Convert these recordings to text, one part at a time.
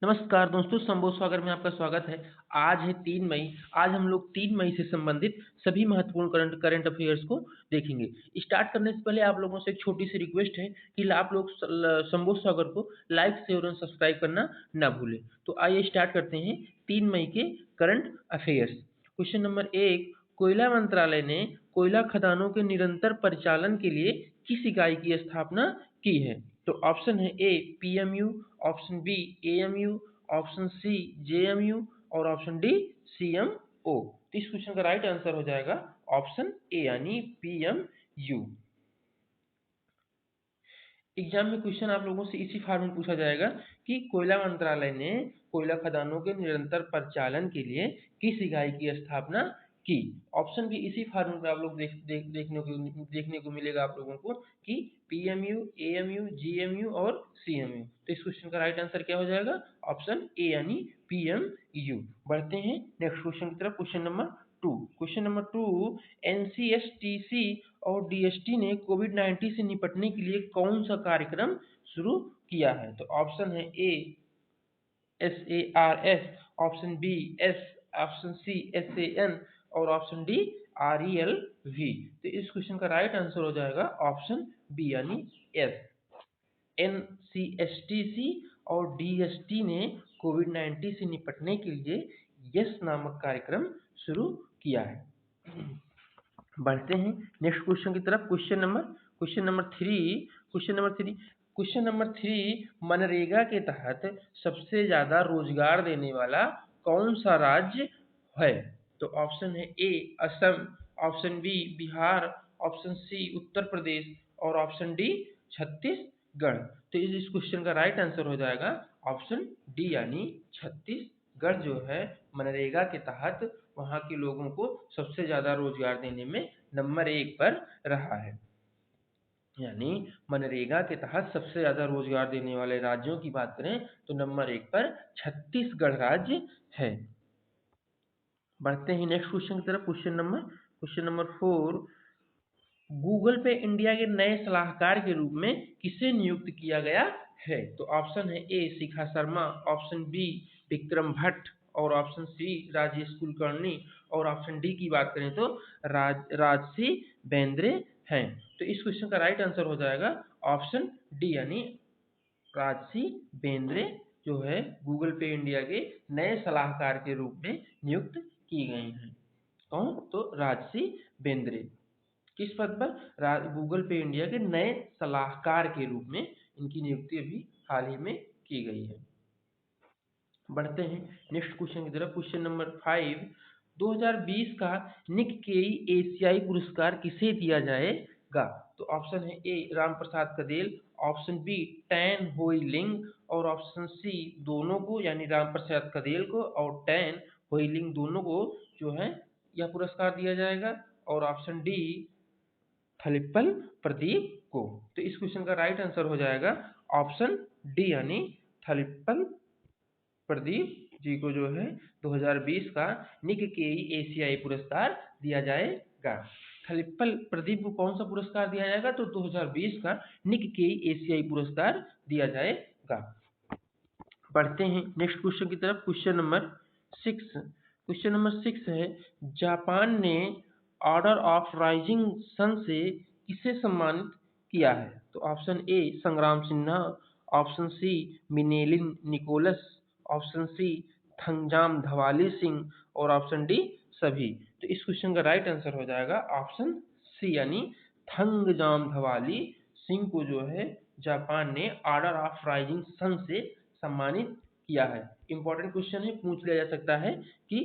नमस्कार दोस्तों, संबोध सागर में आपका स्वागत है। आज है 3 मई। आज हम लोग 3 मई से संबंधित सभी महत्वपूर्ण करंट करंट अफ़ेयर्स को देखेंगे। स्टार्ट करने से पहले आप लोगों से एक छोटी-सी रिक्वेस्ट है कि आप लोग संबोध सागर को लाइक, शेयर और सब्सक्राइब करना ना भूलें। तो आइए स्टार्ट करते हैं 3 मई के करंट अफ़ेयर्स। क्वेश्चन नंबर 1, कोयला मंत्रालय ने कोयला खदानों के निरंतर परिचालन के लिए किस इकाई की स्थापना की है? तो ऑप्शन है A PMU, option B AMU, option C JMU और ऑप्शन डी सीएमओ। तो इस क्वेश्चन का राइट आंसर हो जाएगा ऑप्शन ए यानी पीएमयू। एग्जाम में क्वेश्चन आप लोगों से इसी फॉर्म में पूछा जाएगा कि कोयला मंत्रालय ने कोयला खदानों के निरंतर परिचालन के लिए किस इकाई की स्थापना की। ऑप्शन भी इसी फॉर्म में आप लोग देखने को मिलेगा आप लोगों को कि पीएमयू, एएमयू, जीएमयू और सीएमयू। तो इस क्वेश्चन का राइट आंसर क्या हो जाएगा? ऑप्शन ए यानी पीएमयू। बढ़ते हैं नेक्स्ट क्वेश्चन की तरफ। क्वेश्चन नंबर टू, एनसीएसटीसी और डीएसटी ने कोविड-19 से निपटने के लिए कौन सा कार्यक्रम शुरू किया है? तो ऑप्शन है A SARS, option B S, option C SAN और ऑप्शन डी RELV। तो इस क्वेश्चन का राइट आंसर हो जाएगा ऑप्शन बी यानी एस। एनसीएसटीसी और डीएसटी ने कोविड-19 से निपटने के लिए यस नामक कार्यक्रम शुरू किया है। बढ़ते हैं नेक्स्ट क्वेश्चन की तरफ। क्वेश्चन नंबर थ्री, मनरेगा के तहत सबसे ज्यादा रोजगार देने वाला कौन सा राज्य है? तो ऑप्शन है A Assam, option B Bihar, option C Uttar Pradesh और ऑप्शन डी छत्तीसगढ़। तो इस क्वेश्चन का राइट आंसर हो जाएगा ऑप्शन डी यानी छत्तीसगढ़ जो है मनरेगा के तहत वहाँ के लोगों को सबसे ज्यादा रोजगार देने में नंबर 1 पर रहा है। यानी मनरेगा के तहत सबसे ज्यादा रोजगार देने वाले राज्यों की बात करें तो नंबर 1 पर छत्तीसगढ़ राज्य है। बढ़ते हैं नेक्स्ट क्वेश्चन की तरफ। क्वेश्चन नंबर 4, गूगल पे इंडिया के नए सलाहकार के रूप में किसे नियुक्त किया गया है? तो ऑप्शन है ए शिखा शर्मा, ऑप्शन बी विक्रम भट्ट और ऑप्शन सी राजेश कुलकर्णी और ऑप्शन डी की बात करें तो राजसी बेंद्रे हैं। तो इस क्वेश्चन का राइट आंसर हो जाएगा ऑप्शन डी यानी राजसी बेंद्रे जो है गूगल पे इंडिया के नए सलाहकार के रूप में नियुक्त की गई हैं। कौन? तो राजसी बेंद्रे। किस पद पर? गूगल पे इंडिया के नए सलाहकार के रूप में इनकी नियुक्ति अभी हाल ही में की गई है। बढ़ते हैं नेक्स्ट क्वेश्चन की तरफ। क्वेश्चन नंबर 5, 2020 का निक्केई एशियाई पुरस्कार किसे दिया जाएगा? तो ऑप्शन है ए राम प्रसाद कदेल, ऑप्शन बी टैन होई लिंग और ऑप्शन सी दोनों को यानी राम प्रसाद कदेल को और टैन होई लिंग दोनों को जो है यह पुरस्कार दिया जाएगा और ऑप्शन डी थलिप्पल प्रदीप को। तो इस क्वेश्चन का राइट आंसर हो जाएगा ऑप्शन डी यानी थलिप्पल प्रदीप जी को जो है 2020 का निक्केई एशियाई पुरस्कार दिया जाएगा। थलिप्पल प्रदीप को कौन सा पुरस्कार दिया जाएगा? तो 2020 का निक्केई एशियाई पुरस्कार दिया जाएगा। बढ़ते हैं नेक्स्ट क्वेश्चन की तरफ। क्वेश्चन नंबर 6 है, जापान ने ऑर्डर ऑफ राइजिंग सन से किसे सम्मानित किया है? तो option A Sangram Sinha, option C Minelin Nicholas, option C Thangjam Dhawali Singh और ऑप्शन डी सभी। तो इस क्वेश्चन का राइट आंसर हो जाएगा ऑप्शन सी यानी थंगजाम धवाली सिंह को जो है जापान ने ऑर्डर ऑफ राइजिंग सन से सम्मानित किया है। इंपॉर्टेंट क्वेश्चन है, पूछ लिया जा सकता है कि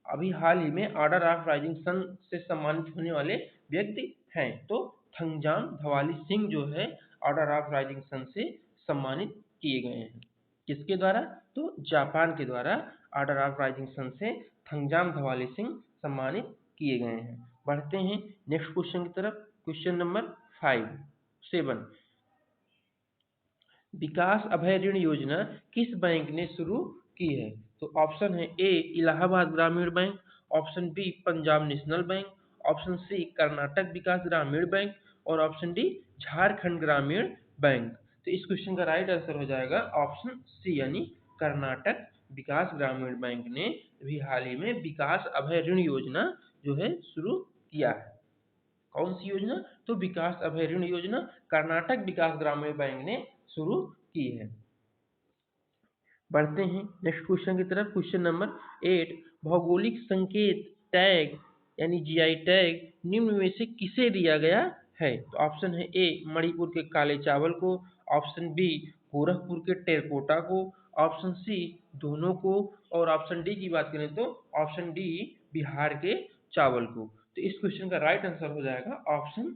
अभी हाल ही में ऑर्डर ऑफ राइजिंग सन से सम्मानित होने वाले व्यक्ति हैं। तो थंगजाम धवाली सिंह जो है ऑर्डर ऑफ राइजिंग सन से सम्मानित किए गए हैं। किसके द्वारा? तो जापान के द्वारा ऑर्डर ऑफ राइजिंग सन से थंगजाम धवाली सिंह सम्मानित किए गए हैं। बढ़ते हैं नेक्स्ट क्वेश्चन की तरफ। क्वेश्चन नंबर 7, विकास अभय ऋण योजना किस बैंक ने शुरू की है? तो ऑप्शन है A Allahabad Gramin bank, option B Punjab national bank, option C Karnataka Vikas Gramin bank और ऑप्शन डी झारखंड ग्रामीण बैंक। तो इस क्वेश्चन का राइट आंसर हो जाएगा ऑप्शन सी यानी कर्नाटक विकास ग्रामीण बैंक ने अभी हाल ही में विकास अभय ऋण योजना जो है शुरू किया है। कौन सी योजना? तो विकास अभय ऋण योजना कर्नाटक विकास ग्रामीण बैंक ने शुरू की है। बढ़ते हैं नेक्स्ट क्वेश्चन की तरफ। क्वेश्चन नंबर 8, भौगोलिक संकेत टैग यानी जीआई टैग निम्न में से किसे दिया गया है? तो ऑप्शन है ए मणिपुर के काले चावल को, ऑप्शन बी गोरखपुर के टेरकोटा को, ऑप्शन सी दोनों को, और ऑप्शन डी की बात करें तो ऑप्शन डी बिहार के चावल को। तो इस क्वेश्चन का राइट आंसर हो जाएगा ऑप्शन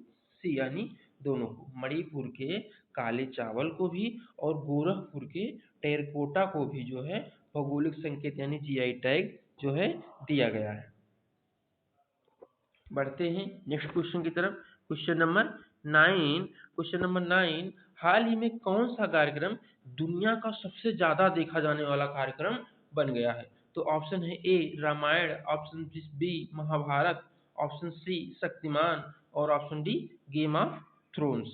सी यानी दोनों को। मणिपुर के काले चावल को भी और गोरखपुर के टेरकोटा को भी जो है भौगोलिक संकेत यानी जीआई टैग जो है दिया गया है। बढ़ते हैं नेक्स्ट क्वेश्चन की तरफ। क्वेश्चन नंबर 9, हाल ही में कौन सा कार्यक्रम दुनिया का सबसे ज्यादा देखा जाने वाला कार्यक्रम बन गया है? तो ऑप्शन है A Ramayan, option B Mahabharat, option C Shaktimaan और option D Game of Thrones.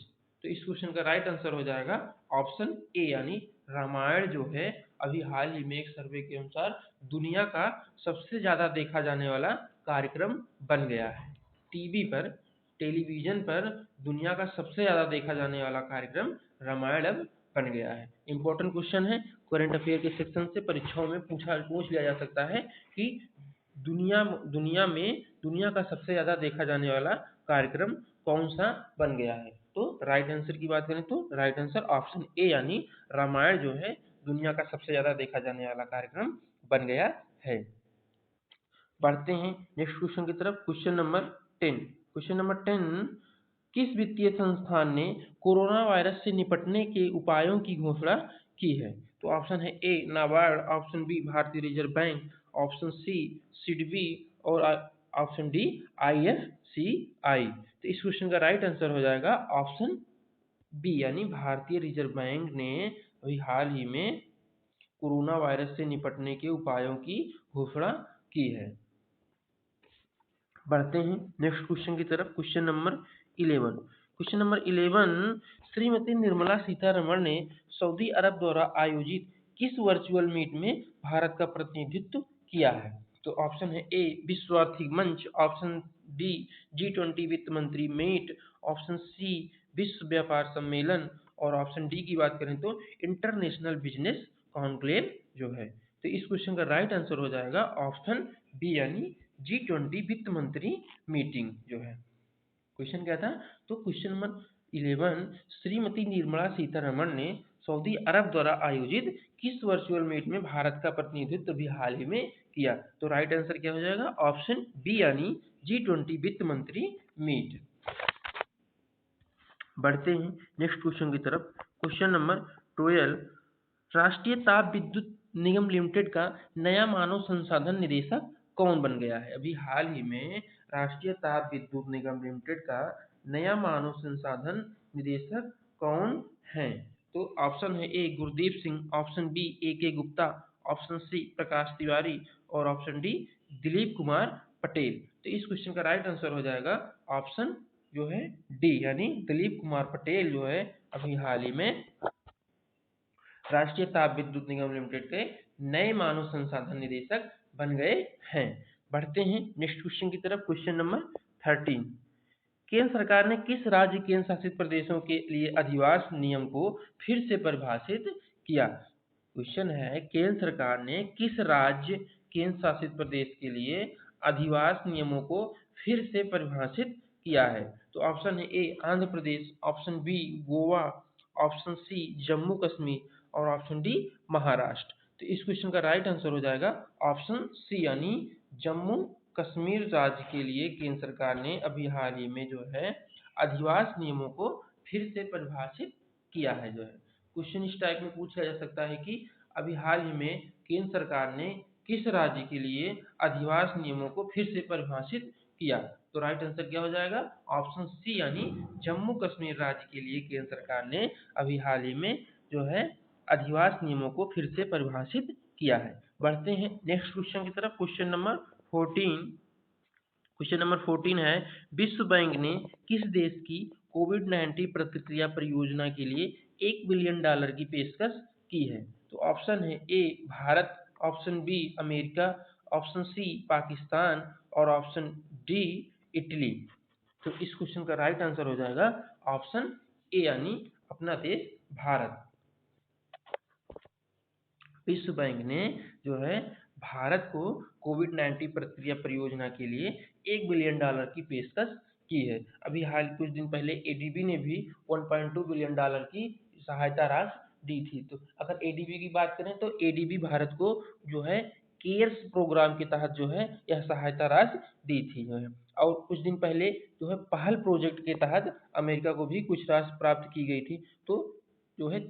तो इस क्वेश्चन का राइट आंसर हो जाएगा ऑप्शन ए यानी रामायण जो है अभी हाल ही में एक सर्वे के अनुसार दुनिया का सबसे ज्यादा देखा जाने वाला कार्यक्रम बन गया है। टीवी पर, टेलीविजन पर दुनिया का सबसे ज्यादा देखा जाने वाला कार्यक्रम रामायण अब बन गया है। इंपॉर्टेंट क्वेश्चन है, करंट अफेयर के सेक्शन से परीक्षाओं में पूछ लिया जा सकता है कि दुनिया का सबसे ज्यादा देखा जाने वाला कार्यक्रम कौन सा बन गया है? तो राइट आंसर की बात करें तो राइट आंसर ऑप्शन ए यानी रामायण जो है दुनिया का सबसे ज्यादा देखा जाने वाला कार्यक्रम बन गया है। बढ़ते हैं नेक्स्ट क्वेश्चन की तरफ। क्वेश्चन नंबर 10, किस वित्तीय संस्थान ने कोरोना वायरस से निपटने के उपायों की घोषणा की है? तो ऑप्शन है ए नाबार्ड, ऑप्शन बी भारतीय reserve bank, option C SIDBI और ऑप्शन डी IFCI। तो इस क्वेश्चन का राइट आंसर हो जाएगा ऑप्शन बी यानी भारतीय रिजर्व बैंक ने अभी हाल ही में कोरोना वायरस से निपटने के उपायों की घोषणा की है। बढ़ते हैं नेक्स्ट क्वेश्चन की तरफ। क्वेश्चन नंबर 11, श्रीमती निर्मला सीतारमण ने सऊदी अरब द्वारा आयोजित किस वर्चुअल मीट में भारत का प्रतिनिधित्व किया है? तो ऑप्शन है ए विश्व आर्थिक मंच, ऑप्शन बी G20 वित्त मंत्री मीट, ऑप्शन सी विश्व व्यापार सम्मेलन और ऑप्शन डी की बात करें तो इंटरनेशनल बिजनेस कॉन्क्लेव जो है। तो इस क्वेश्चन का राइट आंसर हो जाएगा ऑप्शन बी यानी G20 वित्त मंत्री मीटिंग जो है। क्वेश्चन क्या था? तो क्वेश्चन नंबर 11, श्रीमती निर्मला सीतारमण ने सऊदी अरब द्वारा आयोजित किस वर्चुअल मीट में भारत का प्रतिनिधित्व भी हाल ही में किया? तो राइट आंसर क्या हो जाएगा ऑप्शन बी यानी G20 वित्त मंत्री मीट। बढ़ते हैं नेक्स्ट क्वेश्चन की तरफ। क्वेश्चन नंबर 12, राष्ट्रीय ताप विद्युत निगम लिमिटेड का नया मानव संसाधन निदेशक कौन बन गया है? अभी हाल ही में राष्ट्रीय ताप विद्युत निगम लिमिटेड का नया मानव संसाधन निदेशक कौन है? तो ऑप्शन है A Gurdeep Singh, option B AK Gupta, option C Prakash Tiwari और ऑप्शन डी दिलीप कुमार पटेल। तो इस क्वेश्चन का राइट आंसर हो जाएगा ऑप्शन जो है डी यानी दिलीप कुमार पटेल जो है अभी हाल ही में राष्ट्रीय ताप विद्युत निगम लिमिटेड के नए मानव संसाधन निदेशक बन गए हैं। बढ़ते हैं नेक्स्ट क्वेश्चन की तरफ। क्वेश्चन नंबर 13, केंद्र सरकार ने किस राज्य केंद्र शासित प्रदेशों के लिए अधिवास नियम को फिर से परिभाषित किया? क्वेश्चन है केंद्र सरकार ने किस राज्य केंद्र शासित प्रदेश के लिए अधिवास नियमों को फिर से परिभाषित किया है? तो ऑप्शन है A Andhra Pradesh, option B Goa, option C Jammu Kashmir और ऑप्शन डी महाराष्ट्र। तो इस क्वेश्चन का राइट आंसर हो जाएगा ऑप्शन सी यानी जम्मू कश्मीर राज्य के लिए केंद्र सरकार ने अभी हाल ही में जो है अधिवास नियमों को फिर से परिभाषित किया है जो है। क्वेश्चन इस टाइप में पूछा जा सकता है कि अभी हाल ही में केंद्र सरकार ने किस राज्य के लिए अधिवास नियमों को फिर से परिभाषित किया? तो राइट आंसर क्या हो जाएगा ऑप्शन सी यानी जम्मू कश्मीर राज्य के लिए केंद्र सरकार ने अभी हाल ही में जो है अधिवास नियमों को फिर से परिभाषित किया है। बढ़ते हैं नेक्स्ट क्वेश्चन की तरफ। क्वेश्चन नंबर 14 है विश्व बैंक ने किस देश की कोविड-19 प्रतिक्रिया परियोजना के लिए $1 बिलियन की पेशकश की है? तो ऑप्शन है A Bharat, option B America, option C Pakistan और ऑप्शन डी इटली। तो इस क्वेश्चन का राइट आंसर हो जाएगा ऑप्शन ए यानी अपना देश भारत। विश्व बैंक ने जो है भारत को कोविड-19 प्रतिक्रिया परियोजना के लिए $1 बिलियन की पेशकश की है। अभी हाल कुछ दिन पहले एडीबी ने भी $1.2 बिलियन की सहायता राशि दी थी। तो अगर एडीबी की बात करें तो एडीबी भारत को जो है केयर्स प्रोग्राम के तहत जो है यह सहायता राशि दी थी जो है। और कुछ दिन पहले जो है पहल प्रोजेक्ट के तहत अमेरिका को भी कुछ राशि प्राप्त की गई थी। तो जो है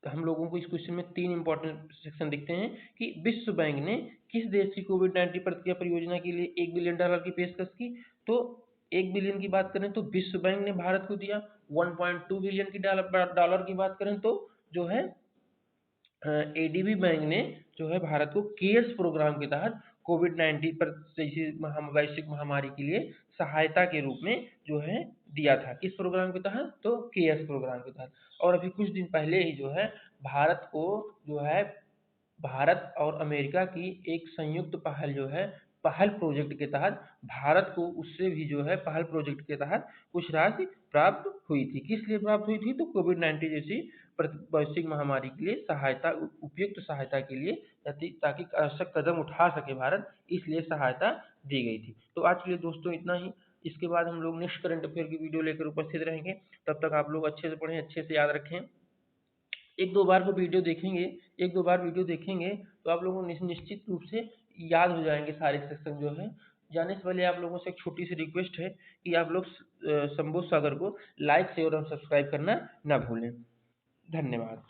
हम लोगों को इस क्वेश्चन में 3 इंपॉर्टेंट सेक्शन दिखते हैं कि विश्व बैंक ने किस देश की कोविड-19 प्रतिक्रिया परियोजना के लिए $1 बिलियन की पेशकश की। तो 1 बिलियन की बात करें तो विश्व बैंक ने भारत को दिया। 1.2 बिलियन की डॉलर की बात करें तो जो है एडीबी बैंक ने जो है भारत को केयर्स प्रोग्राम के तहत कोविड-19 पर जैसी वैश्विक महामारी के लिए सहायता के रूप में जो है दिया था। किस प्रोग्राम के तहत? तो केयर्स प्रोग्राम के तहत। और अभी कुछ दिन पहले ही जो है भारत को जो है भारत और अमेरिका की एक संयुक्त पहल जो है पहल प्रोजेक्ट के तहत भारत को उससे भी जो है पहल प्रोजेक्ट के तहत कुछ राशि प्राप्त हुई थी। किस लिए प्राप्त हुई थी? तो कोविड-19 जैसी वैश्विक महामारी के लिए सहायता उपयुक्त सहायता के लिए ताकि आवश्यक कदम उठा सके भारत, इसलिए सहायता दी गई थी। तो आज के लिए दोस्तों इतना ही। इसके बाद हम लोग नेक्स्ट करंट अफेयर की वीडियो लेकर उपस्थित रहेंगे। तब तक आप लोग अच्छे से पढ़ें, अच्छे से याद रखें। एक दो बार वीडियो देखेंगे तो आप लोगों को निश्चित रूप से याद हो जाएंगे सारे सेक्शन जो है। जाने से पहले आप लोगों से एक छोटी सी रिक्वेस्ट है कि आप लोग संबोध सागर को लाइक शेयर और सब्सक्राइब करना ना भूलें। धन्यवाद।